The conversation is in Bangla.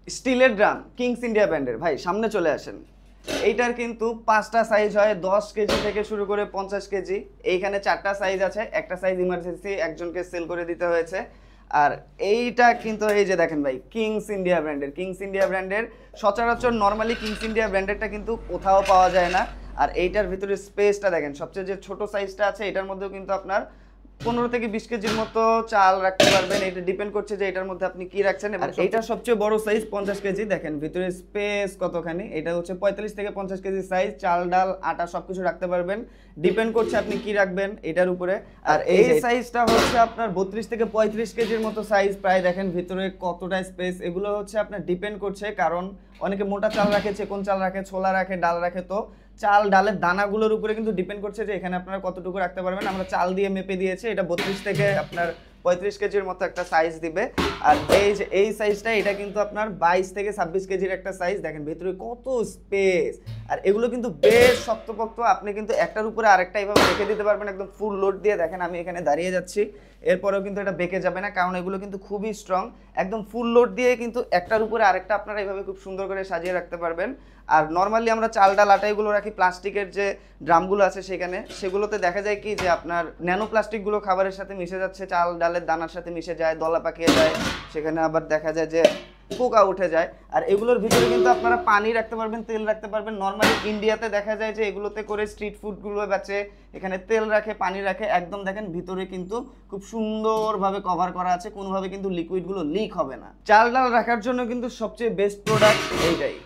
স্টিলের ড্রাম কিংস ইন্ডিয়া ব্র্যান্ডের, ভাই সামনে চলে আসেন। এইটার কিন্তু 5টা সাইজ হয়, 10 কেজি থেকে শুরু করে 50 কেজি। এইখানে 4টা সাইজ আছে, একটা সাইজ ইমার্জেন্সি একজনকে সেল করে দিতে হয়েছে। আর এইটা কিন্তু এই যে দেখেন ভাই, কিংস ইন্ডিয়া ব্র্যান্ডের, কিংস ইন্ডিয়া ব্র্যান্ডের সচরাচর নর্মালি কিংস ইন্ডিয়া ব্র্যান্ডেরটা কিন্তু কোথাও পাওয়া যায় না। আর এইটার ভিতরে স্পেসটা দেখেন, সবচেয়ে যে ছোট সাইজটা আছে এটার মধ্যেও কিন্তু আপনার 15 থেকে 20 কেজির মতো চাল রাখতে পারবেন। এটা ডিপেন্ড করছে যে এটার মধ্যে আপনি কি রাখছেন। আর এইটা সবচেয়ে বড় সাইজ 50 কেজি, দেখেন ভিতরে স্পেস কতখানি। এটা হচ্ছে 45 থেকে 50 কেজি সাইজ, চাল ডাল আটা সবকিছু রাখতে পারবেন। ডিপেন্ড করছে আপনি কি রাখবেন এটার উপরে। আর এই সাইজটা হচ্ছে আপনার 32 থেকে 35 কেজির মতো সাইজ প্রায়। দেখেন ভিতরে কতটা স্পেস, এগুলো হচ্ছে আপনার ডিপেন্ড করছে, কারণ অনেকে মোটা চাল রাখে, চেকন চাল রাখে, ছোলা রাখে, ডাল রাখে। তো চাল ডালের দানাগুলোর উপরে কিন্তু ডিপেন্ড করছে যে এখানে আপনারা কতটুকু রাখতে পারবেন। আমরা চাল দিয়ে মেপে দিয়েছি, এটা 32 থেকে আপনার 35 কেজির মতো একটা সাইজ দিবে। আর এই যে এই সাইজটা, এটা কিন্তু আপনার 22 থেকে 26 কেজির একটা সাইজ। দেখেন ভেতরে কত স্পেস। আর এগুলো কিন্তু বেশ শক্তপোক্ত, আপনি কিন্তু একটার উপরে আরেকটা এইভাবে রেখে দিতে পারবেন একদম ফুল লোড দিয়ে। দেখেন আমি এখানে দাঁড়িয়ে যাচ্ছি, এরপরেও কিন্তু এটা বেঁকে যাবে না, কারণ এগুলো কিন্তু খুবই স্ট্রং। একদম ফুল লোড দিয়ে কিন্তু একটার উপরে আরেকটা আপনারা এইভাবে খুব সুন্দর করে সাজিয়ে রাখতে পারবেন। আর নর্মালি আমরা চাল ডাল আটা এগুলো রাখি প্লাস্টিকের যে ড্রামগুলো আছে সেখানে, সেগুলোতে দেখা যায় কি যে আপনার ন্যানো প্লাস্টিকগুলো খাবারের সাথে মিশে যাচ্ছে, চাল ডালের দানার সাথে মিশে যায়, দলা পাকিয়ে যায়, সেখানে আবার দেখা যায় যে পোকা উঠে যায়। আর এগুলোর ভিতরে কিন্তু আপনারা পানি রাখতে পারবেন, তেল রাখতে পারবেন। নর্মালি ইন্ডিয়াতে দেখা যায় যে এগুলোতে করে স্ট্রিট ফুডগুলো বেচে, এখানে তেল রাখে, পানি রাখে, একদম দেখেন ভিতরে কিন্তু খুব সুন্দরভাবে কভার করা আছে, কোনোভাবে কিন্তু লিকুইডগুলো লিক হবে না। চাল ডাল রাখার জন্য কিন্তু সবচেয়ে বেস্ট প্রোডাক্ট এইটাই।